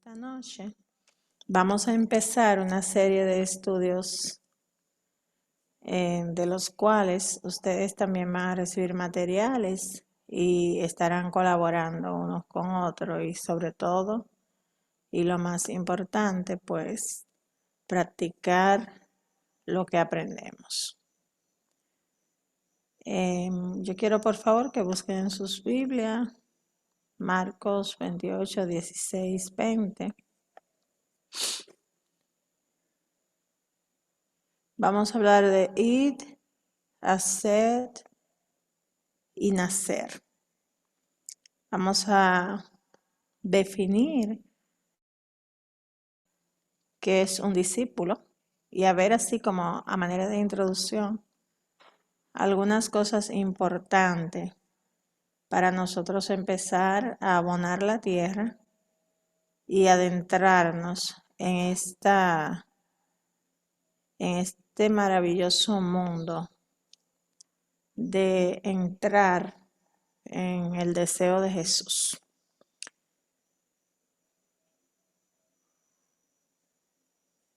Esta noche vamos a empezar una serie de estudios de los cuales ustedes también van a recibir materiales y estarán colaborando unos con otros y sobre todo, y lo más importante, pues practicar lo que aprendemos. Yo quiero por favor que busquen en sus Biblias Marcos 28, 16, 20. Vamos a hablar de id, hacer y nacer. Vamos a definir qué es un discípulo y a ver así como a manera de introducción algunas cosas importantes para nosotros empezar a abonar la tierra y adentrarnos en este maravilloso mundo de entrar en el deseo de Jesús.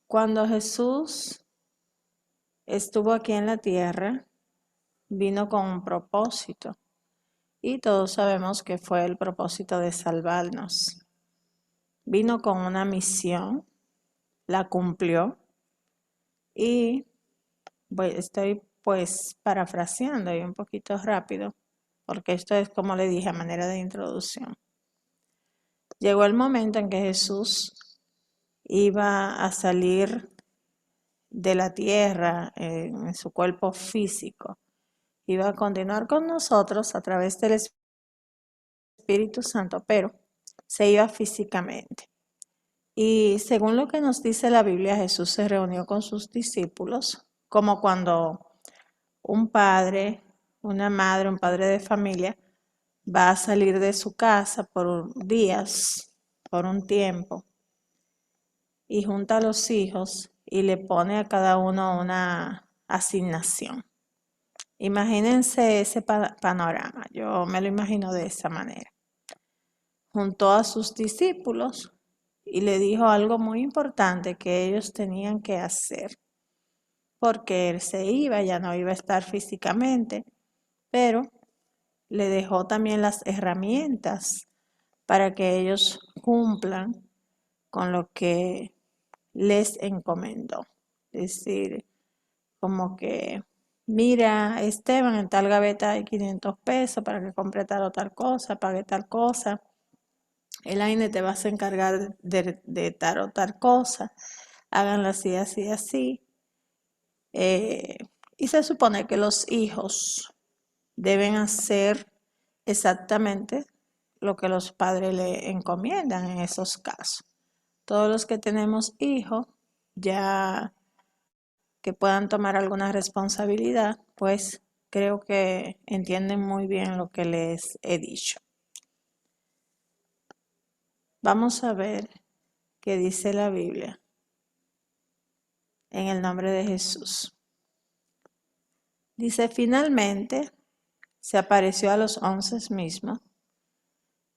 Cuando Jesús estuvo aquí en la tierra, vino con un propósito y todos sabemos que fue el propósito de salvarnos. Vino con una misión, la cumplió y estoy pues parafraseando y un poquito rápido porque esto es como le dije a manera de introducción. Llegó el momento en que Jesús iba a salir de la tierra en su cuerpo físico. Iba a continuar con nosotros a través del Espíritu Santo, pero se iba físicamente. Y según lo que nos dice la Biblia, Jesús se reunió con sus discípulos, como cuando un padre, una madre, un padre de familia va a salir de su casa por días, por un tiempo, y junta a los hijos y le pone a cada uno una asignación. Imagínense ese panorama, yo me lo imagino de esa manera. Juntó a sus discípulos y le dijo algo muy importante que ellos tenían que hacer, porque él se iba, ya no iba a estar físicamente, pero le dejó también las herramientas para que ellos cumplan con lo que les encomendó. Es decir, como que, mira, Esteban, en tal gaveta hay 500 pesos para que compre tal o tal cosa, pague tal cosa. Elaine te vas a encargar de tal o tal cosa. Háganlo así, así, así. Y se supone que los hijos deben hacer exactamente lo que los padres le encomiendan en esos casos. Todos los que tenemos hijos, ya que puedan tomar alguna responsabilidad, pues creo que entienden muy bien lo que les he dicho. Vamos a ver qué dice la Biblia en el nombre de Jesús. Dice, finalmente se apareció a los 11 mismos,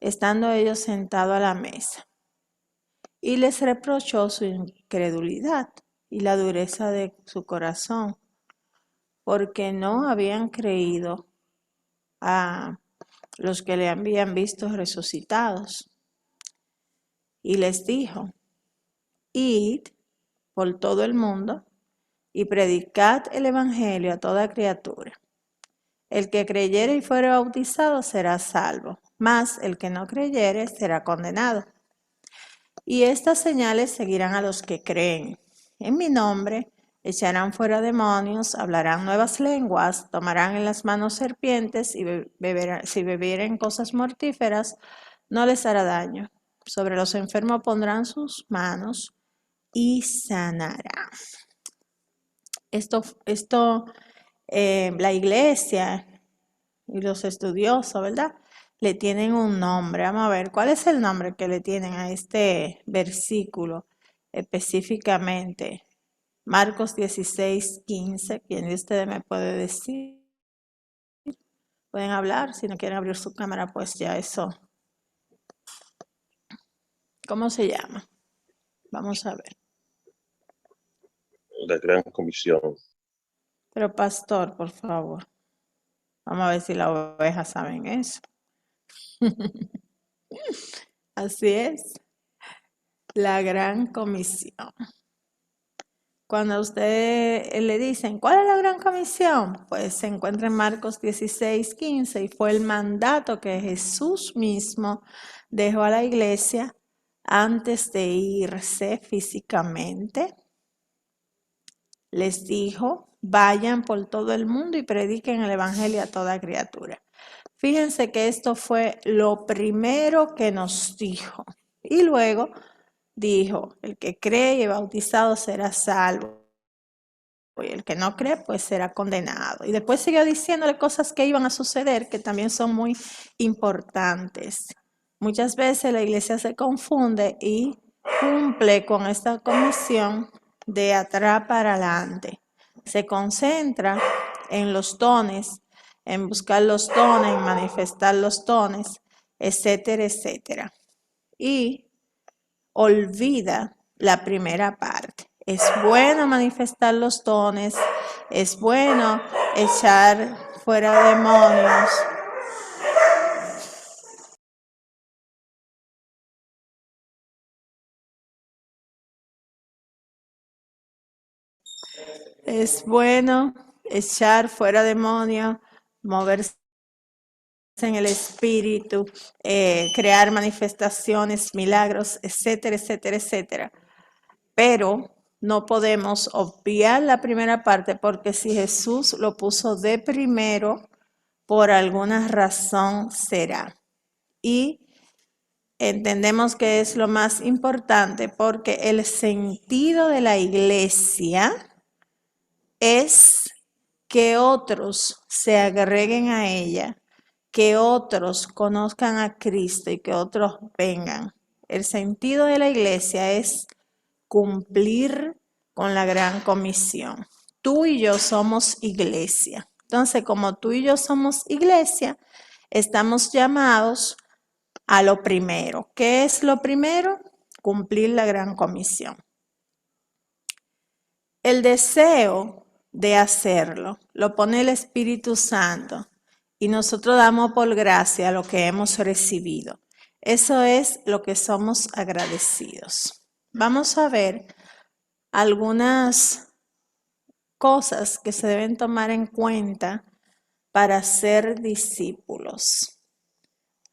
estando ellos sentados a la mesa, y les reprochó su incredulidad y la dureza de su corazón, porque no habían creído a los que le habían visto resucitados. Y les dijo, id por todo el mundo y predicad el evangelio a toda criatura. El que creyere y fuere bautizado será salvo, mas el que no creyere será condenado. Y estas señales seguirán a los que creen. En mi nombre echarán fuera demonios, hablarán nuevas lenguas, tomarán en las manos serpientes y si bebieren cosas mortíferas, no les hará daño. Sobre los enfermos pondrán sus manos y sanarán. La iglesia y los estudiosos, ¿verdad? Le tienen un nombre. Vamos a ver, ¿cuál es el nombre que le tienen a este versículo específicamente? Marcos 16, 15. ¿Quién de ustedes me puede decir? Pueden hablar, si no quieren abrir su cámara, pues ya eso. ¿Cómo se llama? Vamos a ver. La Gran Comisión. Pero pastor, por favor. Vamos a ver si las ovejas saben eso. Así es, la gran comisión. Cuando a usted le dicen, ¿cuál es la gran comisión? Pues se encuentra en Marcos 16:15 y fue el mandato que Jesús mismo dejó a la iglesia antes de irse físicamente. Les dijo, vayan por todo el mundo y prediquen el evangelio a toda criatura. Fíjense que esto fue lo primero que nos dijo. Y luego dijo, el que cree y es bautizado será salvo. Y el que no cree, pues será condenado. Y después siguió diciéndole cosas que iban a suceder que también son muy importantes. Muchas veces la iglesia se confunde y cumple con esta comisión de atrás para adelante. Se concentra en los dones, en buscar los dones, en manifestar los dones, etcétera, etcétera. Y olvida la primera parte. Es bueno manifestar los dones, es bueno echar fuera demonios. Es bueno echar fuera demonios, moverse en el espíritu, crear manifestaciones, milagros, etcétera, etcétera, etcétera. Pero no podemos obviar la primera parte porque si Jesús lo puso de primero, por alguna razón será. Y entendemos que es lo más importante porque el sentido de la iglesia es que otros se agreguen a ella, que otros conozcan a Cristo y que otros vengan. El sentido de la iglesia es cumplir con la gran comisión. Tú y yo somos iglesia. Entonces, como tú y yo somos iglesia, estamos llamados a lo primero. ¿Qué es lo primero? Cumplir la gran comisión. El deseo de hacerlo lo pone el Espíritu Santo y nosotros damos por gracia lo que hemos recibido. Eso es lo que somos agradecidos. Vamos a ver algunas cosas que se deben tomar en cuenta para ser discípulos,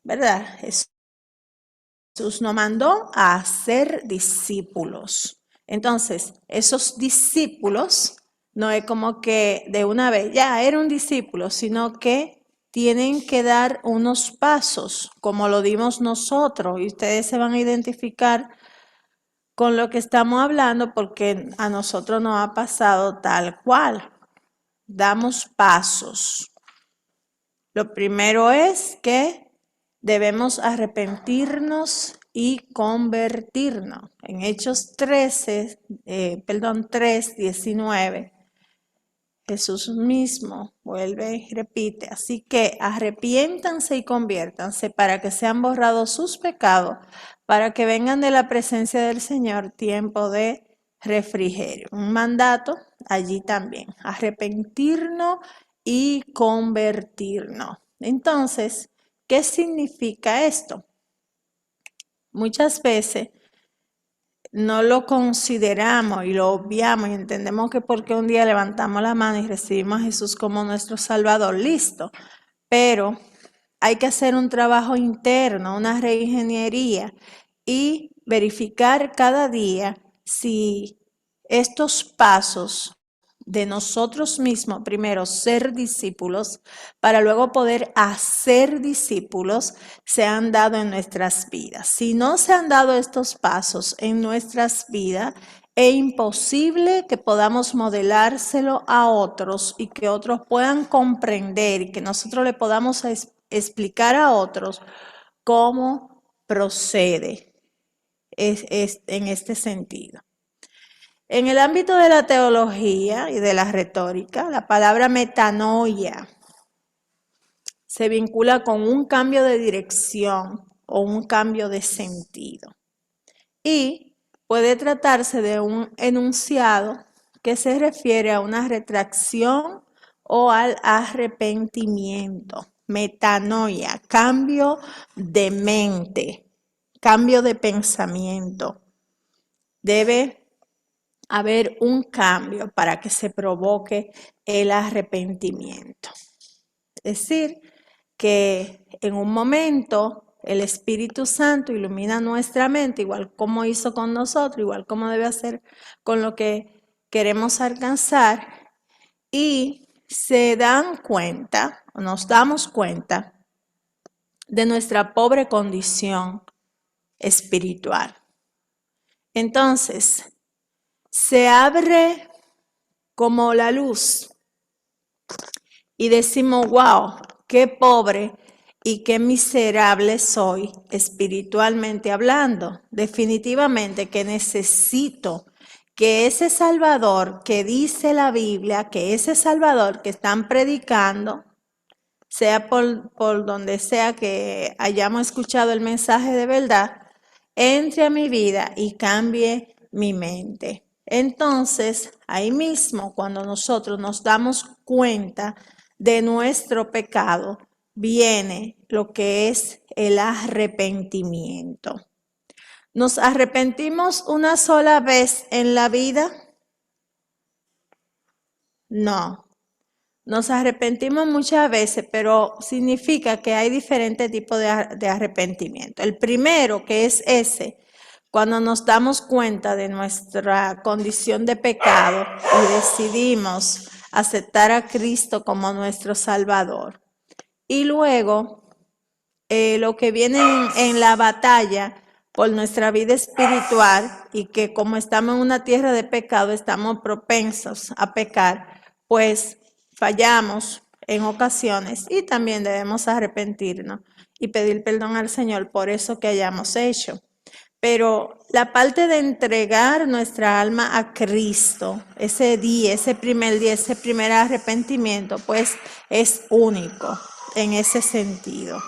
¿verdad? Jesús nos mandó a ser discípulos. Entonces, esos discípulos no es como que de una vez ya era un discípulo, sino que tienen que dar unos pasos, como lo dimos nosotros, y ustedes se van a identificar con lo que estamos hablando porque a nosotros nos ha pasado tal cual. Damos pasos. Lo primero es que debemos arrepentirnos y convertirnos. En Hechos 3:19, Jesús mismo vuelve y repite. Así que arrepiéntanse y conviértanse para que sean borrados sus pecados, para que vengan de la presencia del Señor tiempo de refrigerio. Un mandato allí también. Arrepentirnos y convertirnos. Entonces, ¿qué significa esto? Muchas veces no lo consideramos y lo obviamos y entendemos que porque un día levantamos la mano y recibimos a Jesús como nuestro Salvador, listo. Pero hay que hacer un trabajo interno, una reingeniería y verificar cada día si estos pasos de nosotros mismos, primero ser discípulos, para luego poder hacer discípulos, se han dado en nuestras vidas. Si no se han dado estos pasos en nuestras vidas, es imposible que podamos modelárselo a otros y que otros puedan comprender y que nosotros le podamos explicar a otros cómo procede en este sentido. En el ámbito de la teología y de la retórica, la palabra metanoia se vincula con un cambio de dirección o un cambio de sentido. y puede tratarse de un enunciado que se refiere a una retracción o al arrepentimiento, metanoia, cambio de mente, cambio de pensamiento. Debe haber un cambio para que se provoque el arrepentimiento. Es decir, que en un momento el Espíritu Santo ilumina nuestra mente, igual como hizo con nosotros, igual como debe hacer con lo que queremos alcanzar, y se dan cuenta, o nos damos cuenta, de nuestra pobre condición espiritual. Entonces, se abre como la luz y decimos, wow, qué pobre y qué miserable soy espiritualmente hablando. Definitivamente que necesito que ese Salvador que dice la Biblia, que ese Salvador que están predicando, sea por donde sea que hayamos escuchado el mensaje de verdad, entre a mi vida y cambie mi mente. Entonces, ahí mismo, cuando nosotros nos damos cuenta de nuestro pecado, viene lo que es el arrepentimiento. ¿Nos arrepentimos una sola vez en la vida? No. Nos arrepentimos muchas veces, pero significa que hay diferentes tipos de arrepentimiento. El primero, que es ese, cuando nos damos cuenta de nuestra condición de pecado y decidimos aceptar a Cristo como nuestro Salvador. Y luego, lo que viene en la batalla por nuestra vida espiritual y que como estamos en una tierra de pecado, estamos propensos a pecar, pues fallamos en ocasiones y también debemos arrepentirnos y pedir perdón al Señor por eso que hayamos hecho. Pero la parte de entregar nuestra alma a Cristo, ese día, ese primer arrepentimiento, pues es único en ese sentido.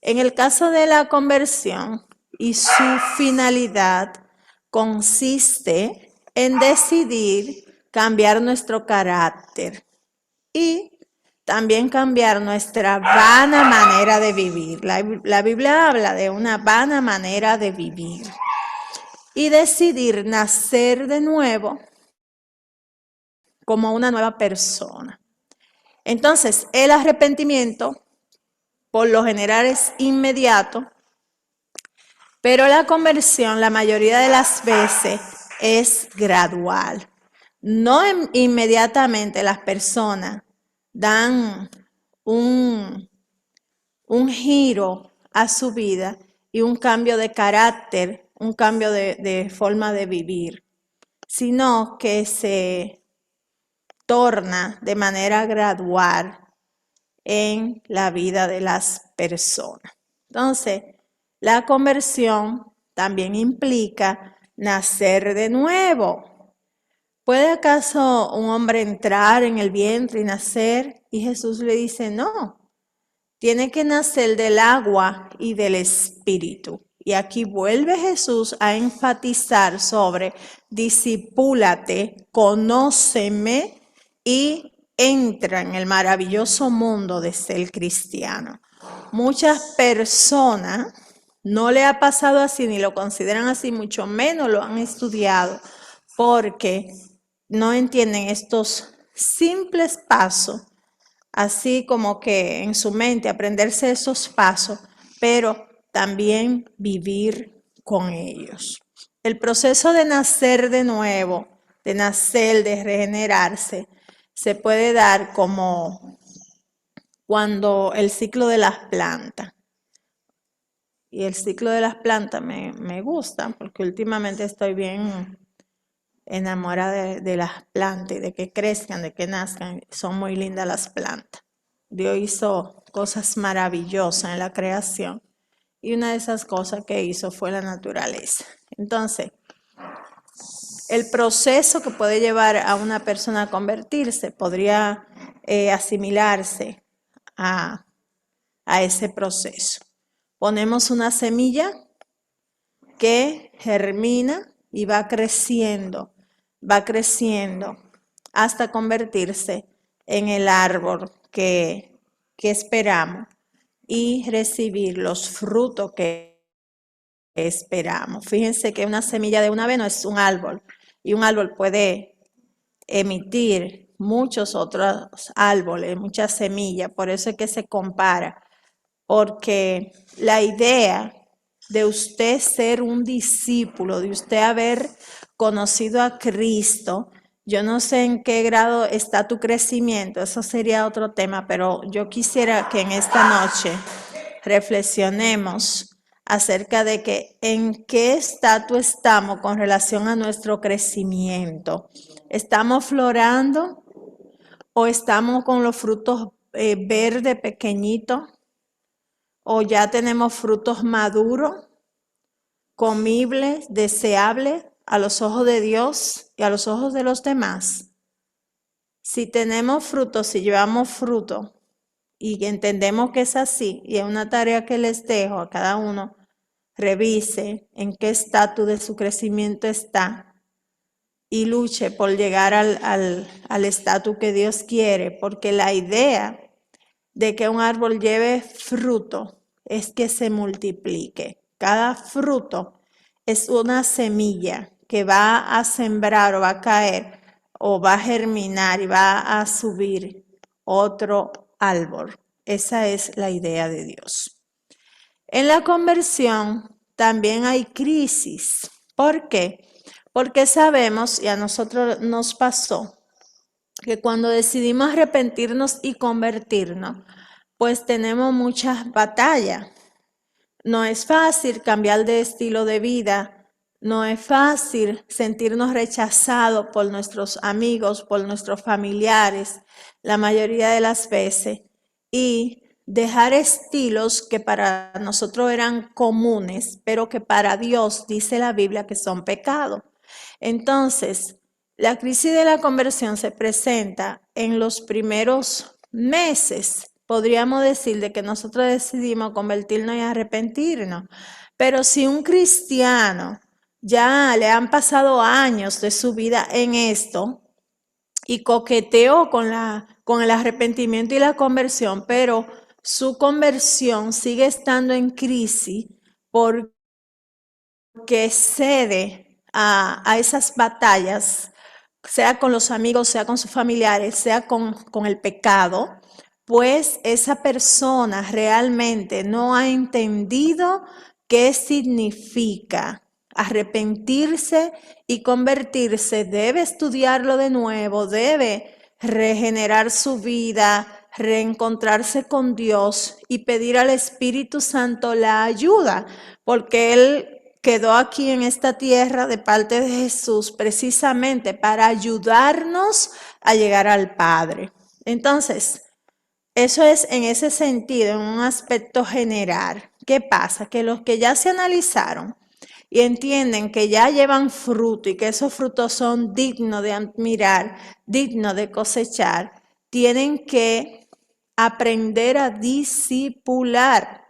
En el caso de la conversión y su finalidad consiste en decidir cambiar nuestro carácter y también cambiar nuestra vana manera de vivir. La Biblia habla de una vana manera de vivir y decidir nacer de nuevo como una nueva persona. Entonces, el arrepentimiento por lo general es inmediato, pero la conversión la mayoría de las veces es gradual. No inmediatamente las personas dan un giro a su vida y un cambio de carácter, un cambio de forma de vivir, sino que se torna de manera gradual en la vida de las personas. Entonces, la conversión también implica nacer de nuevo. ¿Puede acaso un hombre entrar en el vientre y nacer? Y Jesús le dice, no, tiene que nacer del agua y del espíritu. Y aquí vuelve Jesús a enfatizar sobre discipúlate, conóceme y entra en el maravilloso mundo de ser cristiano. Muchas personas no le ha pasado así ni lo consideran así, mucho menos lo han estudiado porque no entienden estos simples pasos, así como que en su mente aprenderse esos pasos, pero también vivir con ellos. El proceso de nacer de nuevo, de nacer, de regenerarse, se puede dar como cuando el ciclo de las plantas. Y el ciclo de las plantas me gusta porque últimamente estoy bien enamorada de las plantas, de que crezcan, de que nazcan. Son muy lindas las plantas. Dios hizo cosas maravillosas en la creación y una de esas cosas que hizo fue la naturaleza. Entonces, el proceso que puede llevar a una persona a convertirse podría asimilarse a ese proceso. Ponemos una semilla que germina y va creciendo hasta convertirse en el árbol que esperamos y recibir los frutos que esperamos. Fíjense que una semilla de una avena es un árbol y un árbol puede emitir muchos otros árboles, muchas semillas, por eso es que se compara, porque la idea de usted ser un discípulo, de usted haber conocido a Cristo, yo no sé en qué grado está tu crecimiento, eso sería otro tema, pero yo quisiera que en esta noche reflexionemos acerca de que en qué estatus estamos con relación a nuestro crecimiento. ¿Estamos florando o estamos con los frutos verdes pequeñitos? ¿O ya tenemos frutos maduros, comibles, deseables a los ojos de Dios y a los ojos de los demás? Si tenemos frutos, si llevamos fruto y entendemos que es así, y es una tarea que les dejo a cada uno, revise en qué estatus de su crecimiento está y luche por llegar al estatus que Dios quiere, porque la idea de que un árbol lleve fruto es que se multiplique. Cada fruto es una semilla que va a sembrar o va a caer o va a germinar y va a subir otro árbol. Esa es la idea de Dios. En la conversión también hay crisis. ¿Por qué? Porque sabemos, y a nosotros nos pasó, que cuando decidimos arrepentirnos y convertirnos, pues tenemos muchas batallas. No es fácil cambiar de estilo de vida, no es fácil sentirnos rechazados por nuestros amigos, por nuestros familiares, la mayoría de las veces, y dejar estilos que para nosotros eran comunes, pero que para Dios dice la Biblia que son pecados. Entonces, la crisis de la conversión se presenta en los primeros meses, podríamos decir, de que nosotros decidimos convertirnos y arrepentirnos. Pero si un cristiano ya le han pasado años de su vida en esto y coqueteó con el arrepentimiento y la conversión, pero su conversión sigue estando en crisis porque cede a esas batallas, sea con los amigos, sea con sus familiares, sea con el pecado, pues esa persona realmente no ha entendido qué significa arrepentirse y convertirse. Debe estudiarlo de nuevo, debe regenerar su vida, reencontrarse con Dios y pedir al Espíritu Santo la ayuda, porque Él quedó aquí en esta tierra de parte de Jesús precisamente para ayudarnos a llegar al Padre. Entonces, eso es en ese sentido, en un aspecto general. ¿Qué pasa? Que los que ya se analizaron y entienden que ya llevan fruto y que esos frutos son dignos de admirar, dignos de cosechar, tienen que aprender a discipular.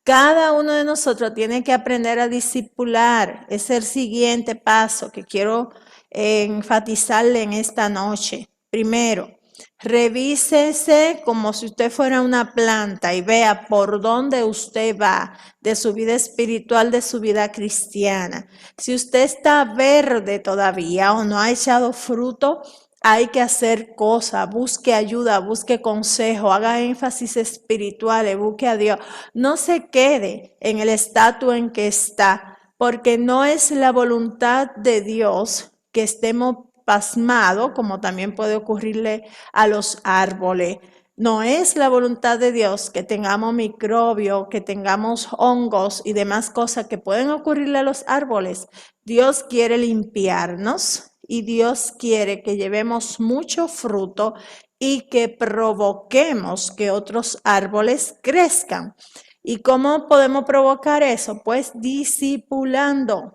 Cada uno de nosotros tiene que aprender a discipular. Es el siguiente paso que quiero enfatizarle en esta noche. Primero, revísese como si usted fuera una planta y vea por dónde usted va de su vida espiritual, de su vida cristiana. Si usted está verde todavía o no ha echado fruto, hay que hacer cosas, busque ayuda, busque consejo, haga énfasis espiritual, busque a Dios. No se quede en el estatus en que está, porque no es la voluntad de Dios que estemos pasmados, como también puede ocurrirle a los árboles. No es la voluntad de Dios que tengamos microbios, que tengamos hongos y demás cosas que pueden ocurrirle a los árboles. Dios quiere limpiarnos y Dios quiere que llevemos mucho fruto y que provoquemos que otros árboles crezcan. ¿Y cómo podemos provocar eso? Pues discipulando.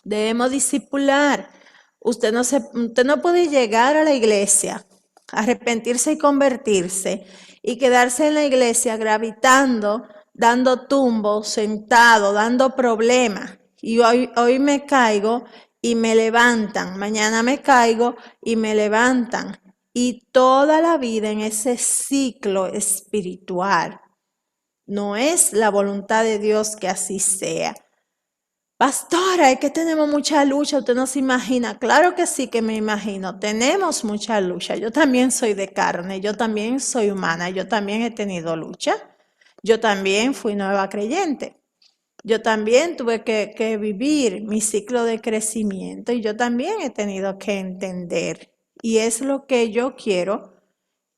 Debemos discipular. Usted no puede llegar a la iglesia, arrepentirse y convertirse y quedarse en la iglesia gravitando, dando tumbos, sentado, dando problemas Y hoy me caigo y me levantan, mañana me caigo y me levantan. Y toda la vida en ese ciclo espiritual. No es la voluntad de Dios que así sea. Pastora, es que tenemos mucha lucha, usted no se imagina. Claro que sí que me imagino, tenemos mucha lucha. Yo también soy de carne, yo también soy humana, yo también he tenido lucha. Yo también fui nueva creyente. Yo también tuve que vivir mi ciclo de crecimiento y yo también he tenido que entender. Y es lo que yo quiero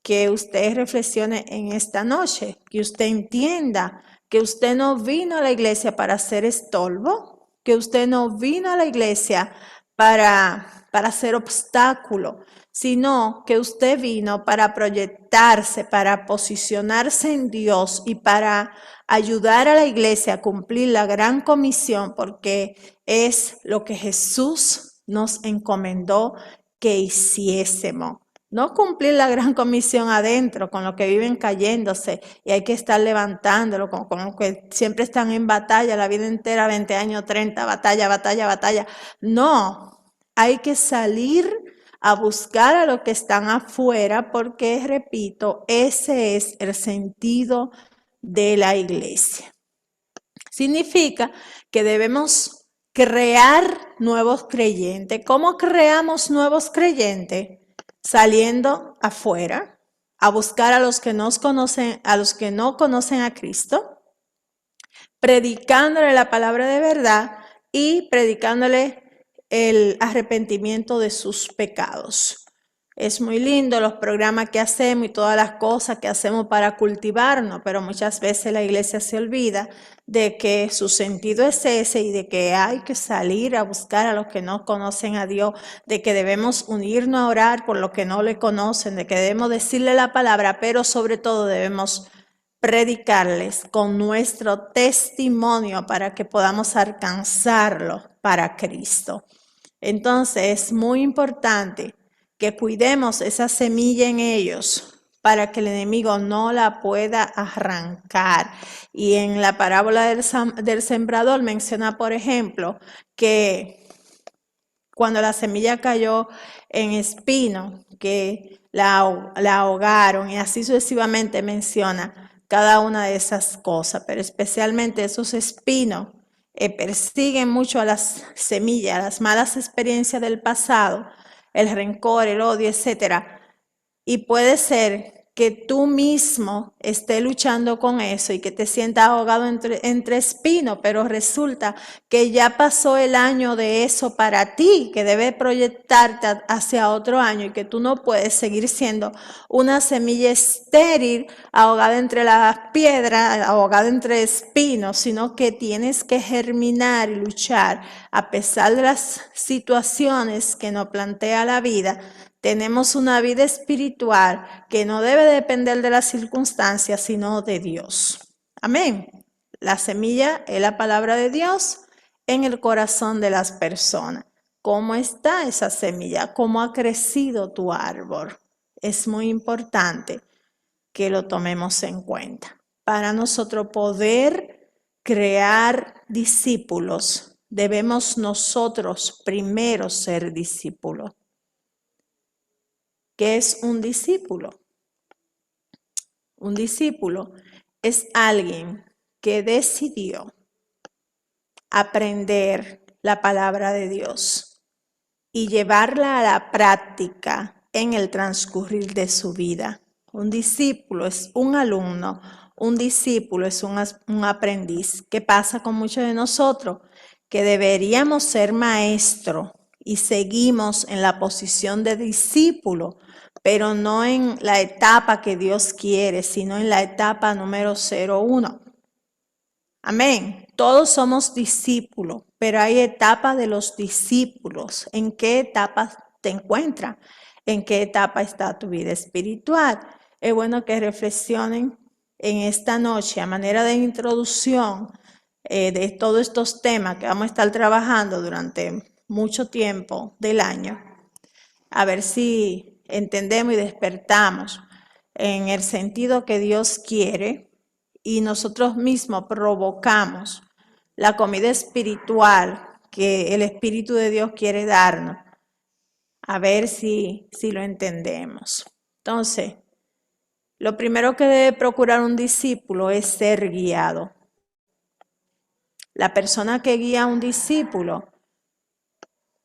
que usted reflexione en esta noche, que usted entienda que usted no vino a la iglesia para ser estorbo, que usted no vino a la iglesia para ser obstáculo, sino que usted vino para proyectarse, para posicionarse en Dios y para ayudar a la iglesia a cumplir la gran comisión, porque es lo que Jesús nos encomendó que hiciésemos. No cumplir la gran comisión adentro con los que viven cayéndose y hay que estar levantándolo, con los que siempre están en batalla la vida entera, 20 años, 30, batalla, batalla, batalla. No, hay que salir a buscar a los que están afuera porque, repito, ese es el sentido de la iglesia. Significa que debemos crear nuevos creyentes. ¿Cómo creamos nuevos creyentes? Saliendo afuera a buscar a los que no conocen a Cristo, predicándole la palabra de verdad y predicándole el arrepentimiento de sus pecados. Es muy lindo los programas que hacemos y todas las cosas que hacemos para cultivarnos, pero muchas veces la iglesia se olvida de que su sentido es ese y de que hay que salir a buscar a los que no conocen a Dios, de que debemos unirnos a orar por los que no le conocen, de que debemos decirle la palabra, pero sobre todo debemos predicarles con nuestro testimonio para que podamos alcanzarlo para Cristo. Entonces es muy importante que cuidemos esa semilla en ellos para que el enemigo no la pueda arrancar. Y en la parábola del sembrador menciona, por ejemplo, que cuando la semilla cayó en espino, que la ahogaron y así sucesivamente menciona cada una de esas cosas, pero especialmente esos espinos persiguen mucho a las semillas, las malas experiencias del pasado, el rencor, el odio, etcétera. Y puede ser que tú mismo estés luchando con eso y que te sientas ahogado entre espinos, pero resulta que ya pasó el año de eso para ti, que debe proyectarte hacia otro año y que tú no puedes seguir siendo una semilla estéril, ahogada entre las piedras, ahogada entre espinos, sino que tienes que germinar y luchar a pesar de las situaciones que nos plantea la vida. Tenemos una vida espiritual que no debe depender de las circunstancias, sino de Dios. Amén. La semilla es la palabra de Dios en el corazón de las personas. ¿Cómo está esa semilla? ¿Cómo ha crecido tu árbol? Es muy importante que lo tomemos en cuenta. Para nosotros poder crear discípulos, debemos nosotros primero ser discípulos. ¿Qué es un discípulo? Un discípulo es alguien que decidió aprender la palabra de Dios y llevarla a la práctica en el transcurrir de su vida. Un discípulo es un alumno, un discípulo es un aprendiz. ¿Qué pasa con muchos de nosotros? Que deberíamos ser maestros y seguimos en la posición de discípulo, pero no en la etapa que Dios quiere, sino en la etapa número 01. Amén. Todos somos discípulos, pero hay etapas de los discípulos. ¿En qué etapa te encuentras? ¿En qué etapa está tu vida espiritual? Es bueno que reflexionen en esta noche a manera de introducción de todos estos temas que vamos a estar trabajando durante mucho tiempo del año. A ver si entendemos y despertamos en el sentido que Dios quiere y nosotros mismos provocamos la comida espiritual que el Espíritu de Dios quiere darnos. A ver si lo entendemos. Entonces, lo primero que debe procurar un discípulo es ser guiado. La persona que guía a un discípulo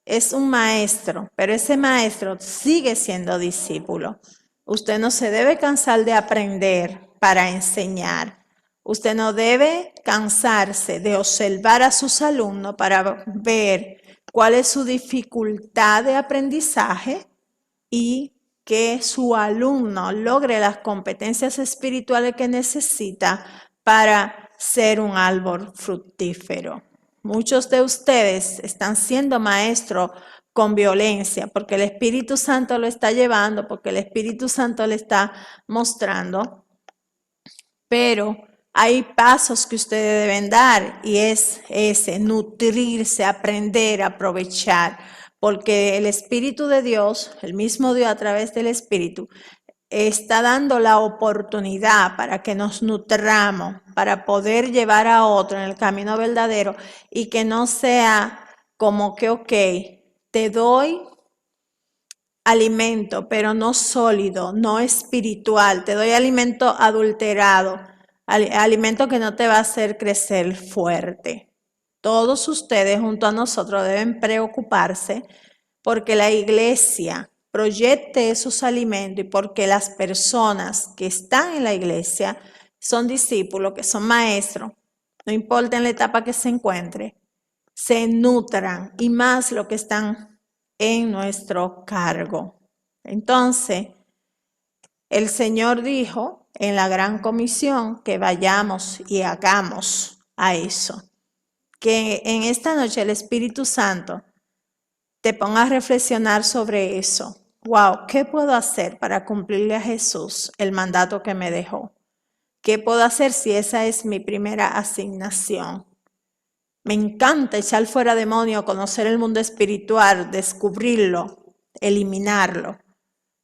es un maestro, pero ese maestro sigue siendo discípulo. Usted no se debe cansar de aprender para enseñar. Usted no debe cansarse de observar a sus alumnos para ver cuál es su dificultad de aprendizaje y que su alumno logre las competencias espirituales que necesita para ser un árbol fructífero. Muchos de ustedes están siendo maestros con violencia porque el Espíritu Santo lo está llevando, porque el Espíritu Santo le está mostrando, pero hay pasos que ustedes deben dar y es ese, nutrirse, aprender, aprovechar, porque el Espíritu de Dios, el mismo Dios a través del Espíritu, está dando la oportunidad para que nos nutramos, para poder llevar a otro en el camino verdadero y que no sea como que, ok, te doy alimento, pero no sólido, no espiritual, te doy alimento adulterado, alimento que no te va a hacer crecer fuerte. Todos ustedes junto a nosotros deben preocuparse porque la iglesia proyecte esos alimentos y porque las personas que están en la iglesia son discípulos, que son maestros, no importa en la etapa que se encuentre, se nutran y más lo que están en nuestro cargo. Entonces, el Señor dijo en la gran comisión que vayamos y hagamos a eso. Que en esta noche el Espíritu Santo te ponga a reflexionar sobre eso. Wow, ¿qué puedo hacer para cumplirle a Jesús el mandato que me dejó? ¿Qué puedo hacer si esa es mi primera asignación? Me encanta echar fuera demonios, conocer el mundo espiritual, descubrirlo, eliminarlo.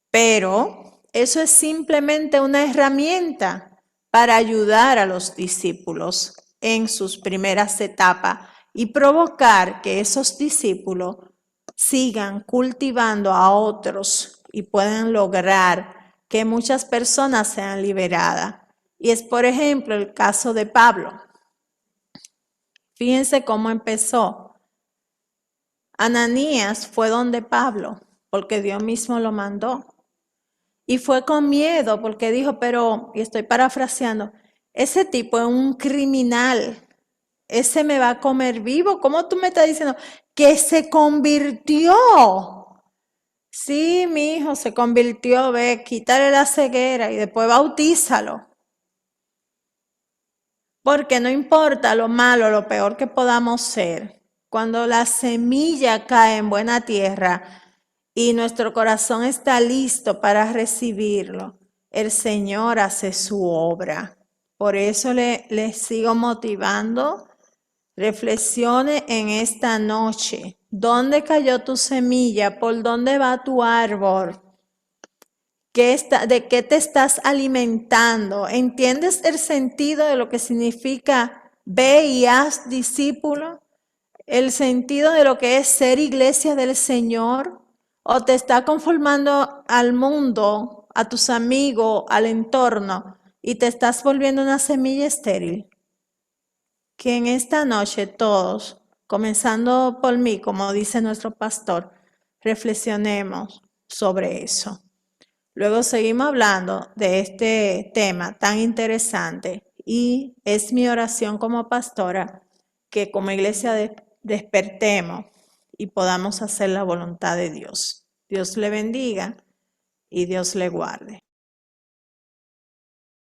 Pero eso es simplemente una herramienta para ayudar a los discípulos en sus primeras etapas y provocar que esos discípulos sigan cultivando a otros y puedan lograr que muchas personas sean liberadas. Y es, por ejemplo, el caso de Pablo. Fíjense cómo empezó. Ananías fue donde Pablo, porque Dios mismo lo mandó. Y fue con miedo, porque dijo, pero, y estoy parafraseando, ese tipo es un criminal, ese me va a comer vivo. ¿Cómo tú me estás diciendo que se convirtió? Sí, mi hijo se convirtió, ve, quítale la ceguera y después bautízalo. Porque no importa lo malo, lo peor que podamos ser, cuando la semilla cae en buena tierra y nuestro corazón está listo para recibirlo, el Señor hace su obra. Por eso le sigo motivando. Reflexione en esta noche. ¿Dónde cayó tu semilla? ¿Por dónde va tu árbol? ¿De qué te estás alimentando? ¿Entiendes el sentido de lo que significa ve y haz discípulo? ¿El sentido de lo que es ser iglesia del Señor? ¿O te está conformando al mundo, a tus amigos, al entorno y te estás volviendo una semilla estéril? Que en esta noche todos, comenzando por mí, como dice nuestro pastor, reflexionemos sobre eso. Luego seguimos hablando de este tema tan interesante y es mi oración como pastora que como iglesia despertemos y podamos hacer la voluntad de Dios. Dios le bendiga y Dios le guarde.